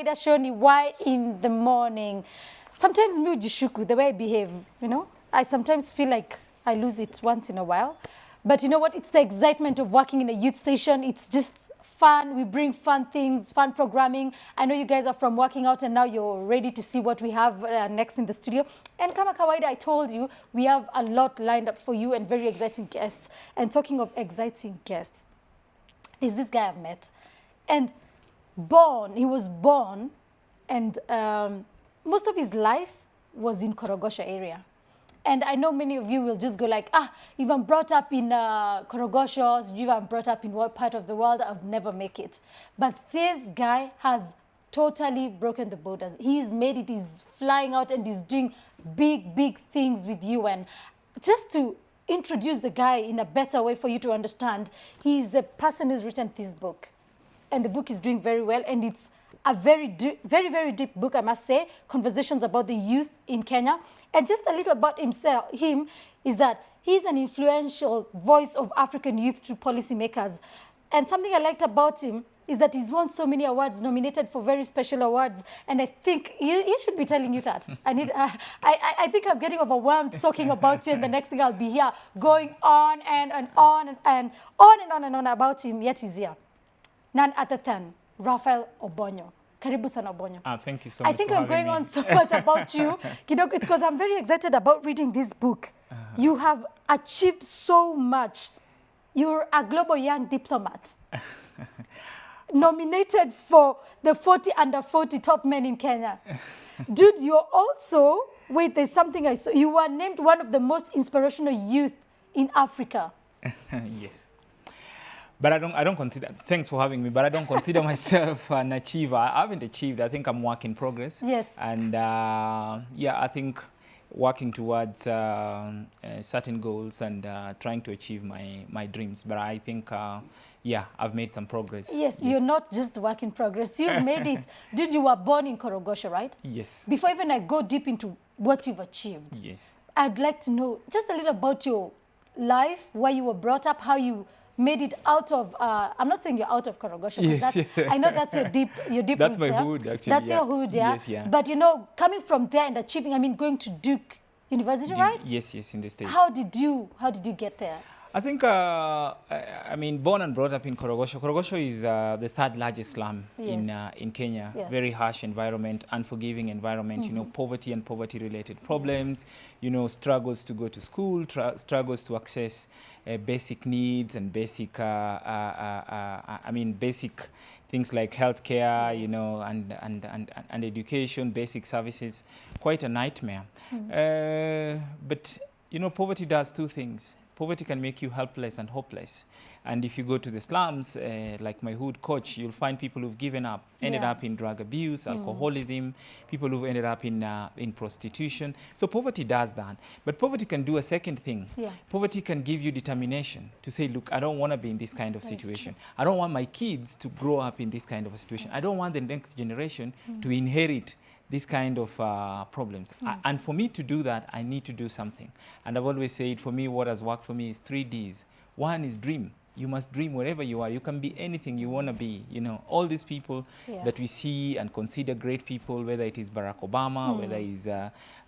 kawaida show ni Why in the Morning. Sometimes me ujishuku, the way I behave, you know, I sometimes feel like I lose it once in a while. But you know what? It's the excitement of working in a youth station. It's just fun. We bring fun things, fun programming. I know you guys are from working out and now you're ready to see what we have next in the studio. And kama kawaida, I told you, we have a lot lined up for you and very exciting guests. And talking of exciting guests, is this guy I've met. And he was born and most of his life was in Korogosho area. And I know many of you will just go like, if I'm brought up in Korogosho, if I'm brought up in what part of the world, I would never make it. But this guy has totally broken the borders. He's made it, he's flying out and he's doing big, big things with you. And just to introduce the guy in a better way for you to understand, he's the person who's written this book. And the book is doing very well. And it's a very, very deep book, I must say, conversations about the youth in Kenya. And just a little about him is that he's an influential voice of African youth to policymakers. And something I liked about him is that he's won so many awards, nominated for very special awards. And I think he should be telling you that. I think I'm getting overwhelmed talking about you, and the next thing I'll be here going on and on about him, yet he's here. None other than Raphael Obonyo. Karibu sana Obonyo. Thank you so much. I think I'm going on so much about you. It's because I'm very excited about reading this book. You have achieved so much. You're a global young diplomat. Nominated for the 40 under 40 top men in Kenya. Dude, you're also, wait, there's something I saw. You were named one of the most inspirational youth in Africa. Yes. But I don't consider, thanks for having me, but I don't consider myself an achiever. I haven't achieved. I think I'm work in progress. Yes. And yeah, I think working towards certain goals and trying to achieve my dreams. But I think, yeah, I've made some progress. Yes, you're not just work in progress. You've made it. Dude, you were born in Korogosho, right? Yes. Before even I go deep into what you've achieved, yes, I'd like to know just a little about your life, where you were brought up, how you made it out of, I'm not saying you're out of Korogosho, yes, I know that's your deep that's my hood, actually. That's your hood, yeah? Yes, yeah. But you know, coming from there and achieving, I mean, going to Duke University, right? Yes, yes, in the States. How did you get there? I think, I mean, born and brought up in Korogosho. Korogosho is the third largest slum in Kenya. Yes. Very harsh environment, unforgiving environment, you know, poverty and poverty-related problems, you know, struggles to go to school, struggles to access basic needs and basic, I mean, basic things like healthcare, you know, and education, basic services. Quite a nightmare. But, you know, poverty does two things. Poverty can make you helpless and hopeless. And if you go to the slums, like my hood coach, you'll find people who've given up, ended up in drug abuse, alcoholism, people who've ended up in prostitution. So poverty does that. But poverty can do a second thing. Poverty can give you determination to say, look, I don't want to be in this kind of situation. I don't want my kids to grow up in this kind of a situation. I don't want the next generation to inherit this kind of problems. And for me to do that, I need to do something. And I've always said, for me, what has worked for me is 3 Ds. One is dream. You must dream wherever you are. You can be anything you want to be. You know, all these people that we see and consider great people, whether it is Barack Obama, whether it is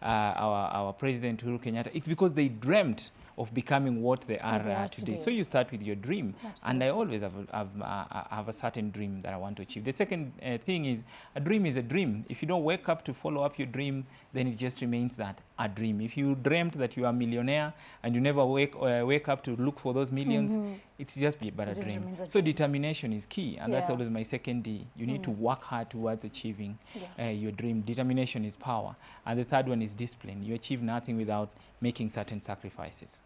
our President Uhuru Kenyatta, it's because they dreamt of becoming what they are today. So you start with your dream. Absolutely. And I always have a certain dream that I want to achieve. The second thing is, a dream is a dream. If you don't wake up to follow up your dream, then it just remains that, a dream. If you dreamt that you are a millionaire and you never wake up to look for those millions, it's just but a dream. So determination is key, and that's always my second D. You need to work hard towards achieving your dream. Determination is power. And the third one is discipline. You achieve nothing without making certain sacrifices.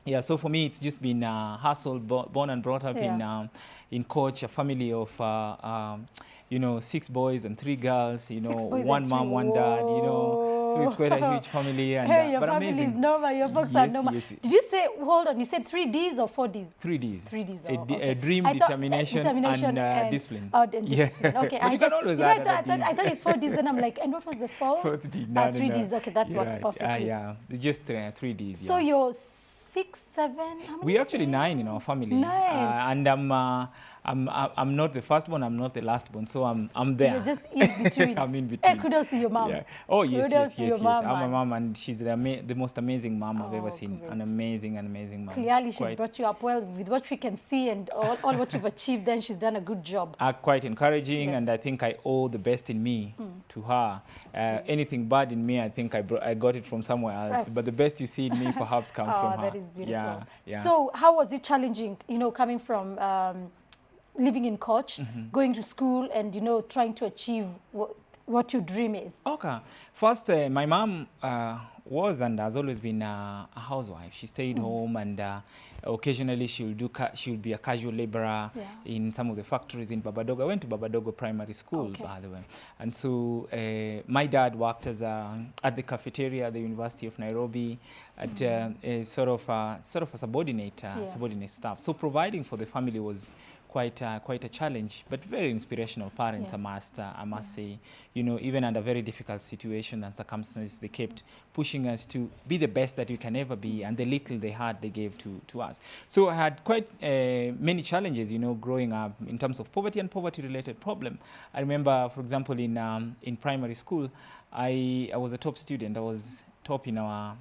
Yeah, so for me, it's just been hustle, born and brought up in Coach, a family of, you know, 6 boys and 3 girls, you know, 1 mom, 1 dad, you know. So it's quite a huge family. And, hey, your but family amazing. is normal, your folks are normal. Yes. Did you say, hold on, you said 3 Ds or 4 Ds? 3 Ds. 3 Ds, A dream, determination, and discipline. Oh, and discipline. Okay, I just, always I thought it's 4 Ds, then I'm like, and what was the 4? 4th D. No, 3 Ds, okay, that's what's perfectly. Yeah, just 3 Ds. So you're 6, 7, how many? We're actually 9 in our family. 9. And I'm not the firstborn, I'm not the lastborn, so I'm there. You're just in between. I'm in between. Hey, kudos to your mom. Yeah. Oh yes, kudos yes, to yes, your yes. mom, I'm a man. mom, and she's the most amazing mom I've ever seen. Great. An amazing mom. Clearly, she's brought you up well with what we can see and all what you've achieved. Then she's done a good job. Quite encouraging, Yes. and I think I owe the best in me to her. Anything bad in me, I think I got it from somewhere else. Right. But the best you see in me perhaps comes from her. That is beautiful. Yeah, yeah. So how was it challenging, coming from living in Koch, going to school and, trying to achieve what your dream is? Okay. First, my mom was and has always been a housewife. She stayed home, and occasionally she'll be a casual laborer in some of the factories in Babadogo. I went to Babadogo Primary School, by the way. And so my dad worked as at the cafeteria at the University of Nairobi at a sort of a subordinate staff. So providing for the family was quite a challenge, but very inspirational parents. Yes. I must say, even under very difficult situations and circumstances, they kept pushing us to be the best that you can ever be, and the little they had, they gave to us. So I had quite many challenges, growing up in terms of poverty and poverty-related problem. I remember, for example, in primary school, I was a top student. I was top in our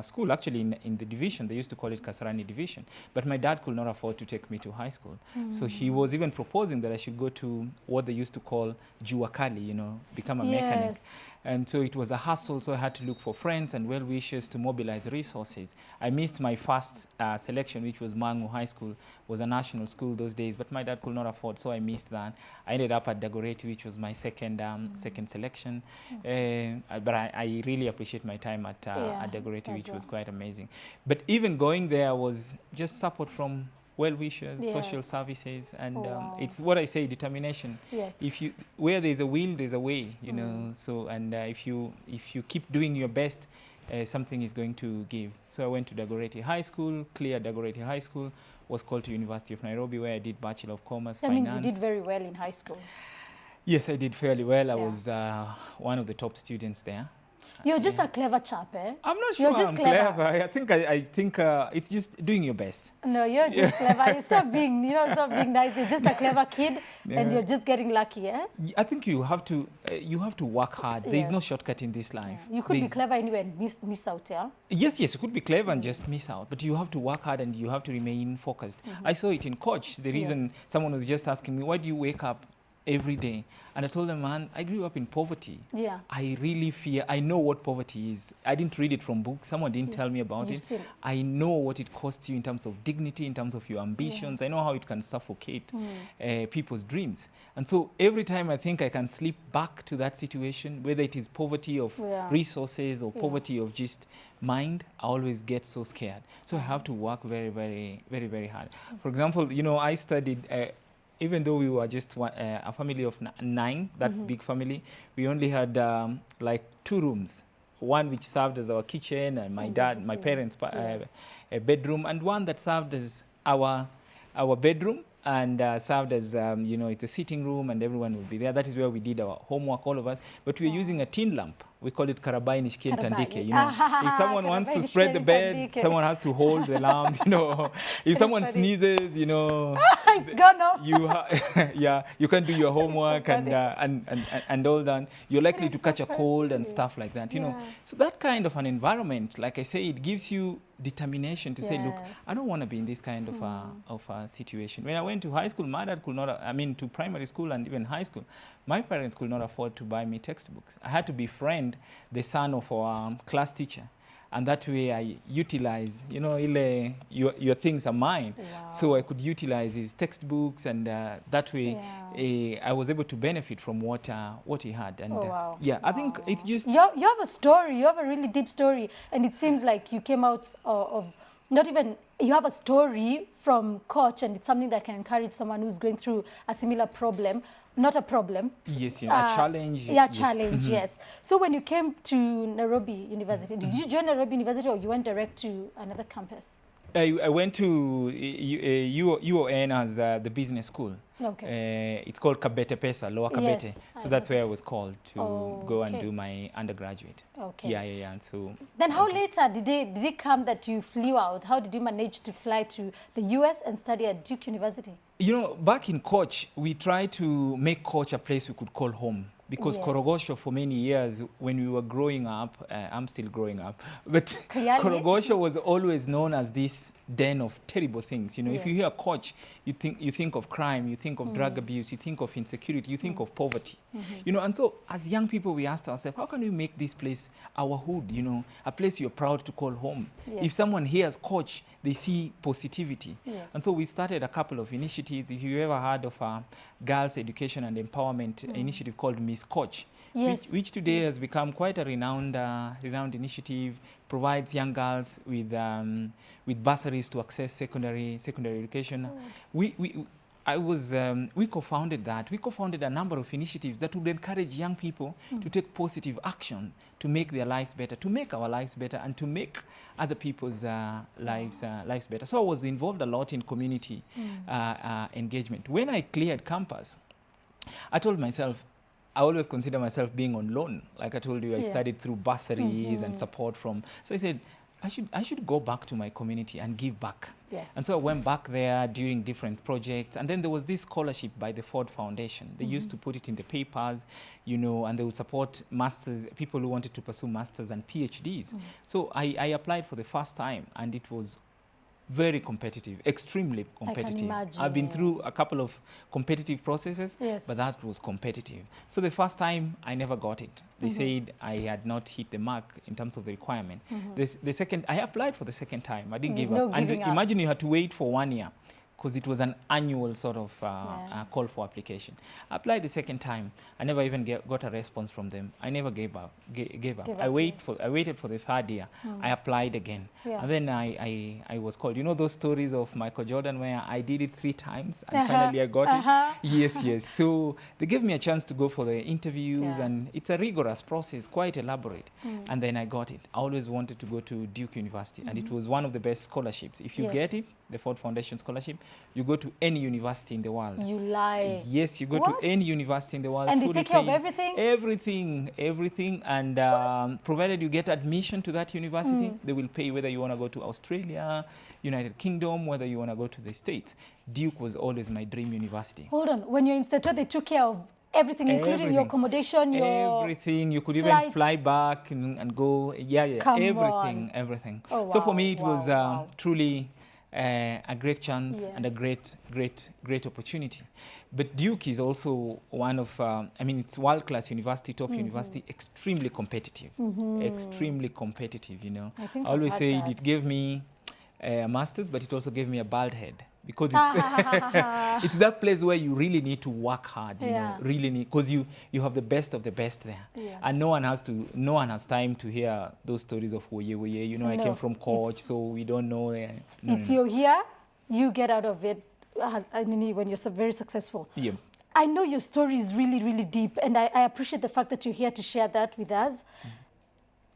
school. Actually, in the division, they used to call it Kasarani division. But my dad could not afford to take me to high school, so he was even proposing that I should go to what they used to call Juakali, become a mechanic. And so it was a hassle. So I had to look for friends and well-wishers to mobilize resources. I missed my first selection, which was Mangu High School. It was a national school those days, but my dad could not afford, so I missed that. I ended up at Dagoretti, which was my second selection. But I really appreciate my time at Dagoretti, which was quite amazing. But even going there was just support from well-wishers, social services, and it's what I say, determination. Yes. Where there's a will, there's a way, So, and if you keep doing your best, something is going to give. So I went to Dagoretti High School, cleared Dagoretti High School, was called to University of Nairobi, where I did Bachelor of Commerce, That Finance. means you did very well in high school. Yes, I did fairly well. I was one of the top students there. You're just a clever chap, eh? I'm not sure I'm clever. I think it's just doing your best. No, you're just clever. You stop being, stop being nice. You're just a clever kid, and you're just getting lucky, eh? I think you have to work hard. There is no shortcut in this life. You could be clever anyway and miss out, yeah? Yes, you could be clever and just miss out, but you have to work hard and you have to remain focused. I saw it in Koch. The reason someone was just asking me, why do you wake up every day? And I told them, man, I grew up in poverty. Yeah. I know what poverty is. I didn't read it from books. Someone didn't tell me about it. I know what it costs you in terms of dignity, in terms of your ambitions. I know how it can suffocate people's dreams. And so every time I think I can slip back to that situation, whether it is poverty of resources or poverty of just mind, I always get so scared. So I have to work very, very, very, very hard. For example, I studied even though we were just a family of 9, that big family, we only had like 2 rooms. One which served as our kitchen and my parents' a bedroom, and one that served as our bedroom and served as, it's a sitting room and everyone would be there. That is where we did our homework, all of us. But we were using a tin lamp. We call it Karabaini Tandike. If someone wants to spread the bed, someone has to hold the lamp. If someone sneezes, it's gone off. you can do your homework and all that. You're likely to catch a cold and stuff like that. So that kind of an environment, like I say, it gives you determination to say, look, I don't want to be in this kind of a situation. When I went to high school, my dad could not. To primary school and even high school, my parents could not afford to buy me textbooks. I had to befriend the son of our class teacher. And that way I utilize, your things are mine. Wow. So I could utilize his textbooks, and that way I was able to benefit from what he had. And I think it's just... You have a story, you have a really deep story, and it seems like you came out of you have a story from Koch, and it's something that can encourage someone who's going through a similar problem. Not a problem. Yes, a challenge. Yeah, challenge, yes. So when you came to Nairobi University, did you join Nairobi University or you went direct to another campus? I went to UON as the business school. Okay. It's called Kabete Pesa, Lower Kabete. Yes, So that's where I was called to go and do my undergraduate. Okay. Yeah. And so then how later did it come that you flew out? How did you manage to fly to the US and study at Duke University? You know, back in Koch, we tried to make Koch a place we could call home. Because Korogosho, for many years, when we were growing up, I'm still growing up, but Korogosho was always known as this den of terrible things. You know, if you hear Koch, you think of crime, you think of drug abuse, you think of insecurity, you think of poverty. You know, and so as young people, we asked ourselves, how can we make this place our hood? You know, a place you're proud to call home. If someone hears Koch, they see positivity. And so we started a couple of initiatives. If you ever heard of a girls' education and empowerment initiative called Miss Koch, which today has become quite a renowned initiative, provides young girls with bursaries to access secondary education. We co-founded that. We co-founded a number of initiatives that would encourage young people to take positive action to make their lives better, to make our lives better, and to make other people's lives better. So I was involved a lot in community engagement. When I cleared campus, I told myself, I always consider myself being on loan. Like I told you, I studied through bursaries and support from. So I said, I should go back to my community and give back. And so I went back there doing different projects. And then there was this scholarship by the Ford Foundation. They used to put it in the papers, you know, and they would support masters, people who wanted to pursue masters and PhDs. So I applied for the first time, and it was very competitive, extremely competitive. I can imagine, I've been through a couple of competitive processes, but that was competitive. So the first time, I never got it. They said I had not hit the mark in terms of the requirement. The second, I applied for the second time. I didn't give up. And imagine you had to wait for 1 year, because it was an annual sort of call for application. I applied the second time. I never even got a response from them. I never gave up. I waited for the third year. I applied again. And then I was called. You know those stories of Michael Jordan where I did it 3 times and finally I got it? Yes. So they gave me a chance to go for the interviews, and it's a rigorous process, quite elaborate. And then I got it. I always wanted to go to Duke University, and it was one of the best scholarships. If you get it, the Ford Foundation Scholarship, you go to any university in the world. You lie. Yes, you go to any university in the world. And they take care of everything? Everything. And provided you get admission to that university, they will pay whether you want to go to Australia, United Kingdom, whether you want to go to the States. Duke was always my dream university. Hold on. When you're in Stato, they took care of everything, including your accommodation, your everything. You could even fly back and go. Everything. Oh, wow, so for me, it was truly a great chance and a great opportunity. But Duke is also one of, I mean, it's world-class university, top university, extremely competitive, extremely competitive, you know. I always say it gave me a master's, but it also gave me a bald head. Because it's, it's that place where you really need to work hard, you know, really need, because you have the best of the best there. And no one has time to hear those stories of woye, you know, I came from Koch, so we don't know. You're here, you get out of it when you're very successful. I know your story is really, really deep, and I appreciate the fact that you're here to share that with us.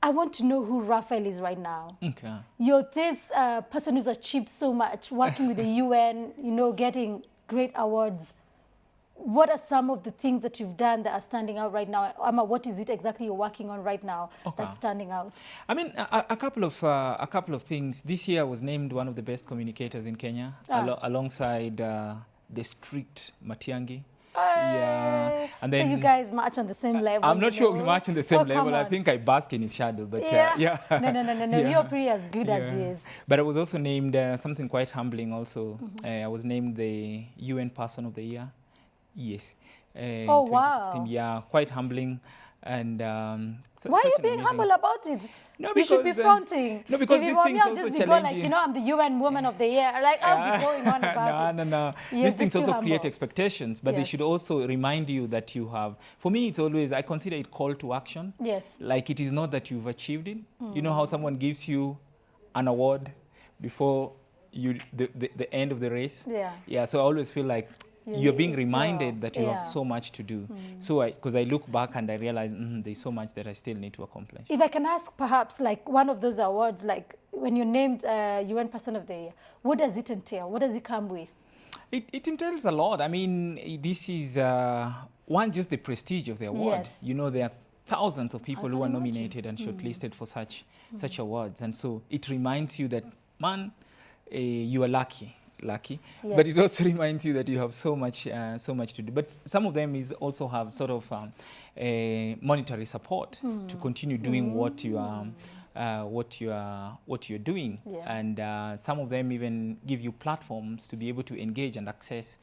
I want to know who Raphael is right now. Okay. You're this person who's achieved so much, working with the UN, you know, getting great awards. What are some of the things that you've done that are standing out right now? Amma, what is it exactly you're working on right now that's standing out? I mean, a couple of things. This year I was named one of the best communicators in Kenya, alongside the strict Matiang'i. And then, so you guys match on the same level. I'm not sure we match on the same level. I think I bask in his shadow, but No. You're pretty as good as he is. But I was also named something quite humbling. Also, I was named the UN Person of the Year. Yes. Oh wow! Yeah, quite humbling. And why are you being humble about it? No, because, you should be fronting. No, because if this thing is also just challenging. Go like, you know, I'm the UN Woman of the Year. Like, I'll be going on about it. No. These things also create expectations, but they should also remind you that you have. For me, it's always, I consider it call to action. Yes. Like, it is not that you've achieved it. You know how someone gives you an award before the end of the race? Yeah. So I always feel like you're being reminded that you have so much to do. So because I look back and I realize there's so much that I still need to accomplish. If I can ask, perhaps, like one of those awards, like when you're named UN Person of the Year, what does it entail? What does it come with? It entails a lot. I mean, this is one, just the prestige of the award. Yes. You know, there are thousands of people who are nominated and shortlisted for such awards, and so it reminds you that, man, you are lucky. Yes. But it also reminds you that you have so much to do. But some of them also have sort of monetary support to continue doing what you are. What you're doing, and some of them even give you platforms to be able to engage and access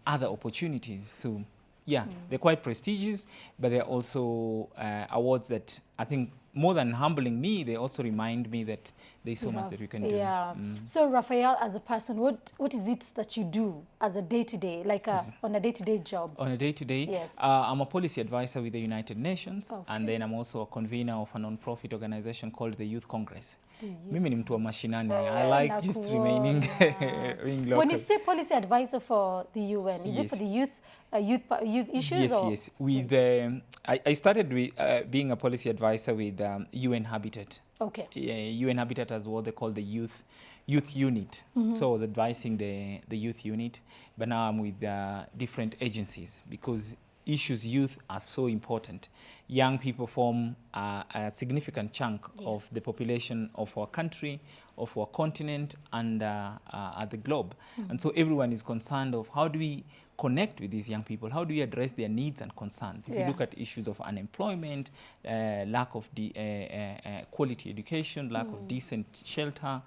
other opportunities. So yeah, they're quite prestigious, but they're also awards that I think, more than humbling me, they also remind me that there's so much that we can do. Yeah. So Raphael, as a person, what is it that you do as a day-to-day, like on a day-to-day job? On a day-to-day? Yes. I'm a policy advisor with the United Nations, and then I'm also a convener of a non-profit organization called the Youth Congress. Mimi ni mtu wa mashinani. I like just remaining local. When you say policy advisor for the UN, is it for the youth issues? Yes, yes. With I started with being a policy advisor with UN Habitat. Okay. UN Habitat has what they call the youth unit. So I was advising the youth unit, but now I'm with different agencies because youth are so important. Young people form a significant chunk of the population of our country, of our continent, and the globe. And so everyone is concerned of how do we connect with these young people? How do we address their needs and concerns? If you look at issues of unemployment, lack of quality education, lack of decent shelter,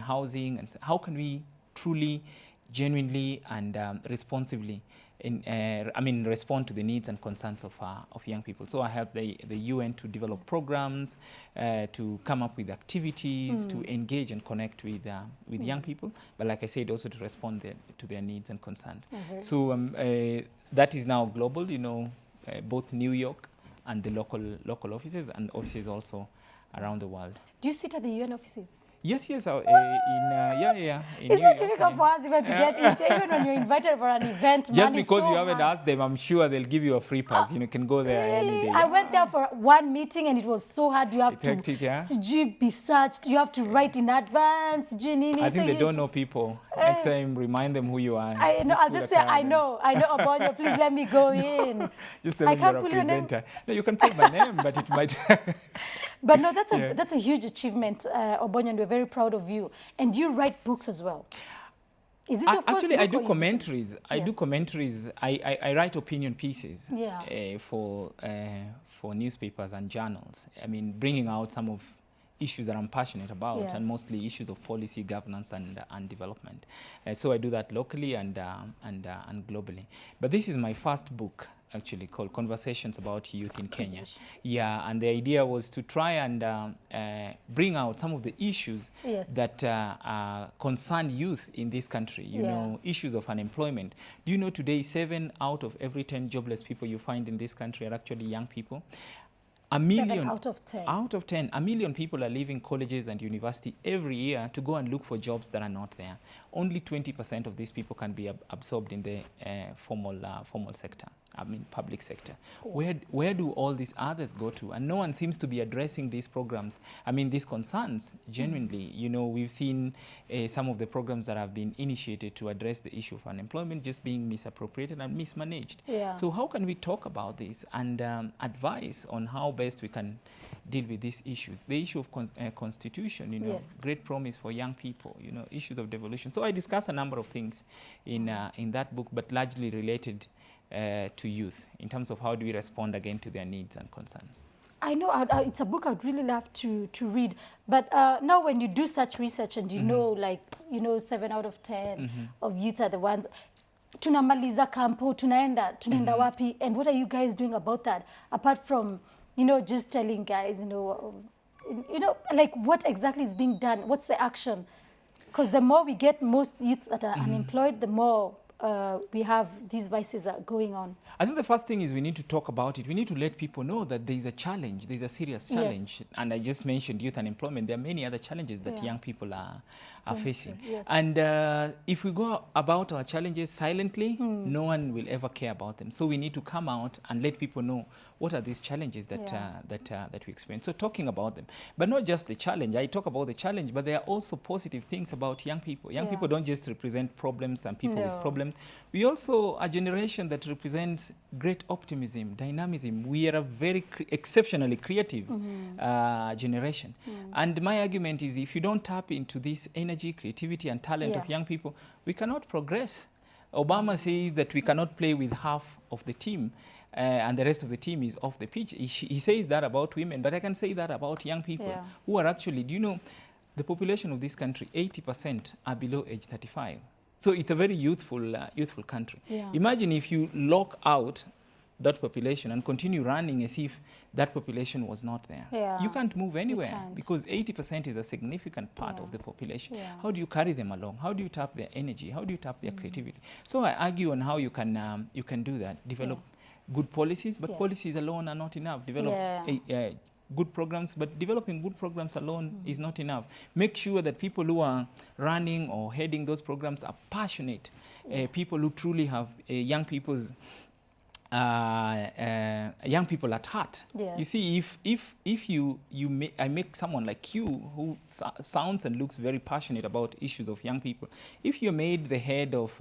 housing, and how can we truly, genuinely, and responsibly respond to the needs and concerns of young people. So I help the UN to develop programs, to come up with activities, to engage and connect with young people. But like I said, also to respond to their needs and concerns. So that is now global, you know, both New York and the local offices, and offices also around the world. Do you sit at the UN offices? Yes, in It's not difficult for us even to get in, even when you're invited for an event. Just because you haven't asked them, I'm sure they'll give you a free pass. You can go there any day. I went there for one meeting and it was so hard. You have to be searched. You have to write in advance. I think they don't know people. Next time, remind them who you are. I know. I'll just say, I know Obonyo. Please let me go in. Just tell me you're a presenter. No, you can put my name, but it might. But no, that's a huge achievement, Obonyo, and we're very proud of you. And you write books as well. Is this your first Actually, book? I do commentaries. I do commentaries. I write opinion pieces for newspapers and journals. I mean, bringing out some of issues that I'm passionate about, and mostly issues of policy, governance, and development. So I do that locally and globally. But this is my first book, actually, called Conversations About Youth in Kenya. Yeah, and the idea was to try and bring out some of the issues that concern youth in this country. You know, issues of unemployment. Do you know today 7 out of every 10 jobless people you find in this country are actually young people? 7 out of 10. Out of 10. 1 million people are leaving colleges and university every year to go and look for jobs that are not there. Only 20% of these people can be absorbed in the formal sector. Public sector. Where do all these others go to? And no one seems to be addressing these programs. These concerns genuinely. You know, we've seen some of the programs that have been initiated to address the issue of unemployment just being misappropriated and mismanaged. So how can we talk about this and advise on how best we can deal with these issues? The issue of constitution, you know, great promise for young people, you know, issues of devolution. So I discuss a number of things in that book, but largely related to youth in terms of how do we respond again to their needs and concerns. I know it's a book I'd really love to read, but now when you do such research and you know, like, you know, 7 out of 10 of youths are the ones, tunamaliza kampo, tunaenda wapi, and what are you guys doing about that, apart from, you know, just telling guys, you know, like what exactly is being done, what's the action? Because the more we get most youth that are unemployed, the more we have these vices that are going on. I think the first thing is we need to talk about it. We need to let people know that there is a challenge, there is a serious challenge. And I just mentioned youth unemployment. There are many other challenges that young people are are facing. Yes. And if we go about our challenges silently, no one will ever care about them. So we need to come out and let people know what are these challenges that that we experience. So talking about them, but not just the challenge. I talk about the challenge, but there are also positive things about young people. Young people don't just represent problems and people with problems. We also a generation that represents great optimism, dynamism. We are a very exceptionally creative generation. And my argument is, if you don't tap into this energy, creativity, and talent of young people, we cannot progress. Obama says that we cannot play with half of the team. And the rest of the team is off the pitch. He says that about women, but I can say that about young people who are actually, do you know, the population of this country, 80% are below age 35. So it's a very youthful country. Imagine if you lock out that population and continue running as if that population was not there. You can't move anywhere because 80% is a significant part of the population. How do you carry them along? How do you tap their energy? How do you tap their creativity? So I argue on how you can do that. Develop good policies, but policies alone are not enough. Develop good programs, but developing good programs alone is not enough. Make sure that people who are running or heading those programs are passionate, people who truly have young people at heart. You see, if I make someone like you who sounds and looks very passionate about issues of young people, if you're made the head of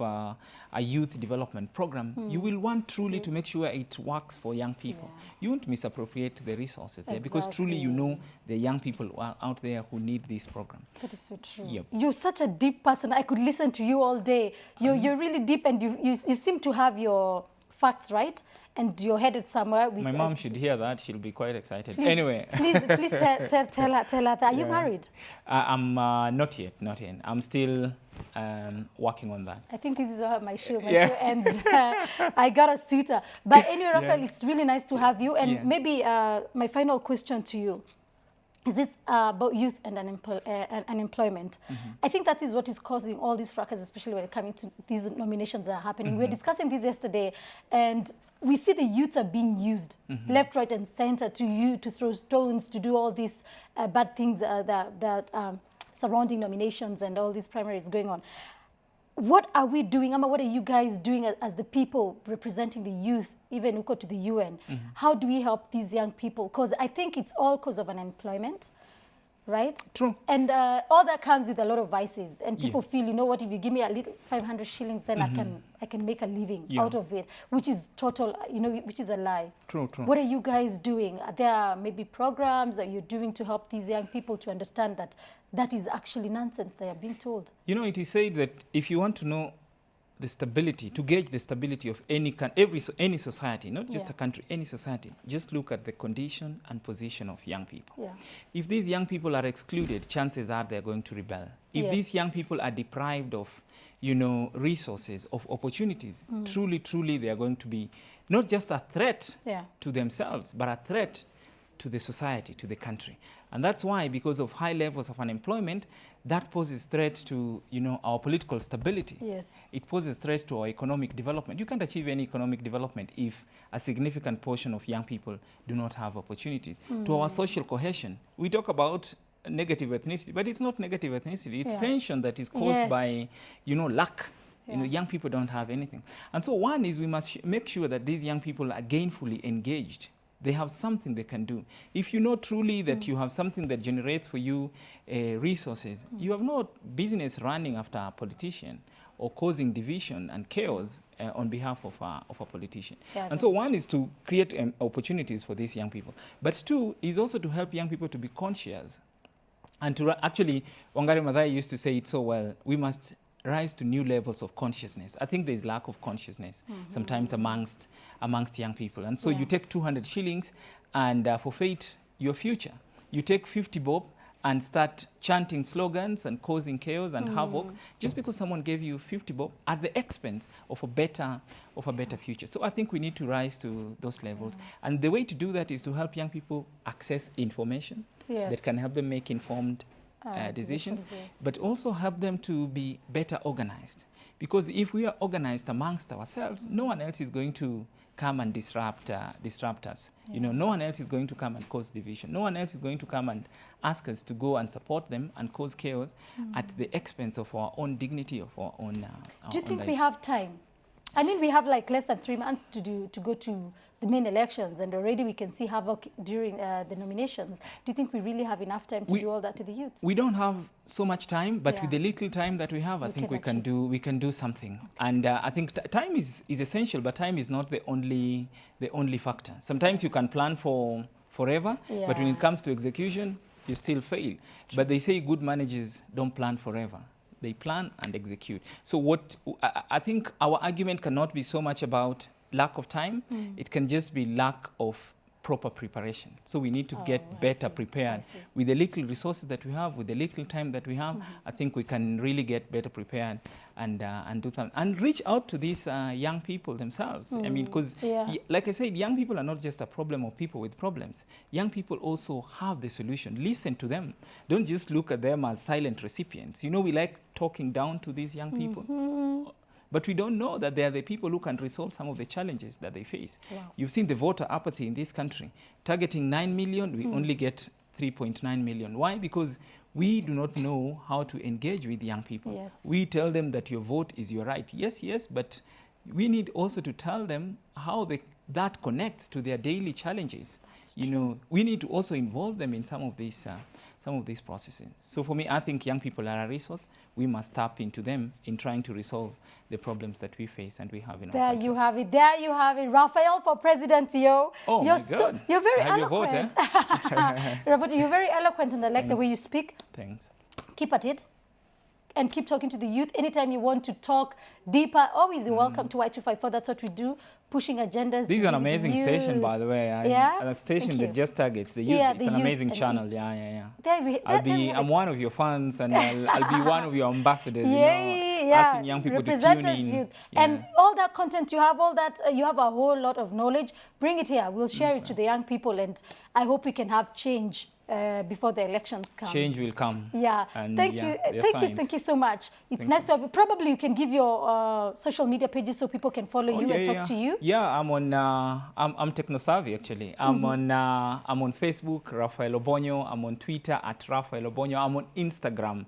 a youth development program, you will want truly to make sure it works for young people. You won't misappropriate the resources there because truly you know the young people out there who need this program. That is so true. You're such a deep person. I could listen to you all day. You're really deep, and you seem to have your facts right, and you're headed somewhere. My mom should hear that. She'll be quite excited. Please, anyway. please tell her that. Are you married? I'm not yet. I'm still working on that. I think this is how my show ends. I got a suitor. But anyway, Raphael, it's really nice to have you. And maybe my final question to you is this about youth and unemployment. I think that is what is causing all these fracas, especially when it comes to these nominations that are happening. We were discussing this yesterday, and we see the youths are being used left, right, and center to throw stones, to do all these bad things that surrounding nominations and all these primaries going on. What are we doing? Amma, what are you guys doing as the people representing the youth, even who go to the UN? How do we help these young people? Because I think it's all because of unemployment, right? True. And all that comes with a lot of vices. And people feel, you know what, if you give me a little 500 shillings, then I can make a living out of it, which is total, which is a lie. True. What are you guys doing? Are there maybe programs that you're doing to help these young people to understand that that is actually nonsense they are being told? You know, it is said that if you want to know the stability, to gauge the stability of any society, not just a country, any society, just look at the condition and position of young people. If these young people are excluded, chances are they're going to rebel. If these young people are deprived of, resources, of opportunities, truly they are going to be not just a threat to themselves, but a threat to the society, to the country. And that's why, because of high levels of unemployment, that poses threat to, our political stability. It poses threat to our economic development. You can't achieve any economic development if a significant portion of young people do not have opportunities. To our social cohesion, we talk about negative ethnicity, but it's not negative ethnicity. It's tension that is caused by, lack. Young people don't have anything. And so one is we must make sure that these young people are gainfully engaged. They have something they can do. If you know truly that you have something that generates for you resources, you have no business running after a politician or causing division and chaos on behalf of a politician. And so one is to create opportunities for these young people. But two is also to help young people to be conscious. And to actually, Wangari Maathai used to say it so well, we must rise to new levels of consciousness. I think there's lack of consciousness sometimes amongst young people. And so you take 200 shillings and forfeit your future. You take 50 bob and start chanting slogans and causing chaos and havoc just because someone gave you 50 bob at the expense of a better future. So I think we need to rise to those levels. And the way to do that is to help young people access information that can help them make informed decisions, but also help them to be better organized. Because if we are organized amongst ourselves, no one else is going to come and disrupt us. Yeah. You know, no one else is going to come and cause division. No one else is going to come and ask us to go and support them and cause chaos at the expense of our own dignity, of our own Do you think we have time? I mean, we have like less than 3 months to go to the main elections, and already we can see havoc during the nominations. Do you think we really have enough time to do all that to the youth? We don't have so much time, but with the little time that we have, I think we can do something. Okay. And I think time is essential, but time is not the only factor. Sometimes you can plan for forever, but when it comes to execution, you still fail. True. But they say good managers don't plan forever. They plan and execute. So what I think our argument cannot be so much about lack of time. It can just be lack of proper preparation. So we need to get better prepared. With the little resources that we have, with the little time that we have, I think we can really get better prepared and do something. And reach out to these young people themselves. I mean, because like I said, young people are not just a problem of people with problems. Young people also have the solution. Listen to them. Don't just look at them as silent recipients. You know, we like talking down to these young people. But we don't know that they are the people who can resolve some of the challenges that they face. Wow. You've seen the voter apathy in this country. Targeting 9 million, we only get 3.9 million. Why? Because we do not know how to engage with young people. Yes. We tell them that your vote is your right. Yes, yes, but we need also to tell them how that connects to their daily challenges. You know, we need to also involve them in some of these processes. So for me, I think young people are a resource. We must tap into them in trying to resolve the problems that we face and we have in our country. There you have it. Raphael for president, yo. Oh, my God. You're very eloquent. Your vote, eh? Robert, you're very eloquent, and I like the way you speak. Thanks. Keep at it. And keep talking to the youth. Anytime you want to talk deeper, always welcome to Y254. That's what we do, pushing agendas. This is an amazing station, by the way. A station that just targets the youth. It's an amazing channel. I'm one of your fans, and I'll be one of your ambassadors. Asking young people to tune in. Youth. And all that content you have, you have a whole lot of knowledge. Bring it here. We'll share it to the young people, and I hope we can have change. Before the elections come. Change will come. Yeah. And thank you so much. It's nice to have you. Probably you can give your social media pages so people can follow you and talk to you. Yeah, I'm on I'm techno-savvy actually. I'm on Facebook, Raphael Obonyo. I'm on Twitter at Raphael Obonyo. I'm on Instagram,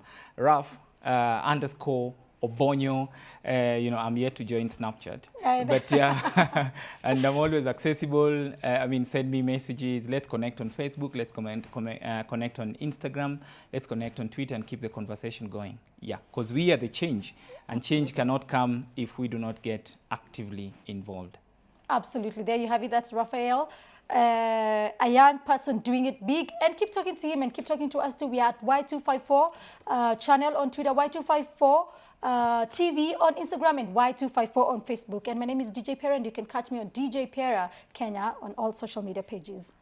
_Obonyo. You know, I'm yet to join Snapchat. But yeah, and I'm always accessible. I mean, send me messages. Let's connect on Facebook. Let's connect on Instagram. Let's connect on Twitter and keep the conversation going. Yeah, because we are the change. And change cannot come if we do not get actively involved. Absolutely. There you have it. That's Raphael. A young person doing it big, and keep talking to him and keep talking to us too. We are at Y254 channel on Twitter, Y254 TV on Instagram, and Y254 on Facebook. And my name is DJ Pera, and you can catch me on DJ Pera Kenya on all social media pages.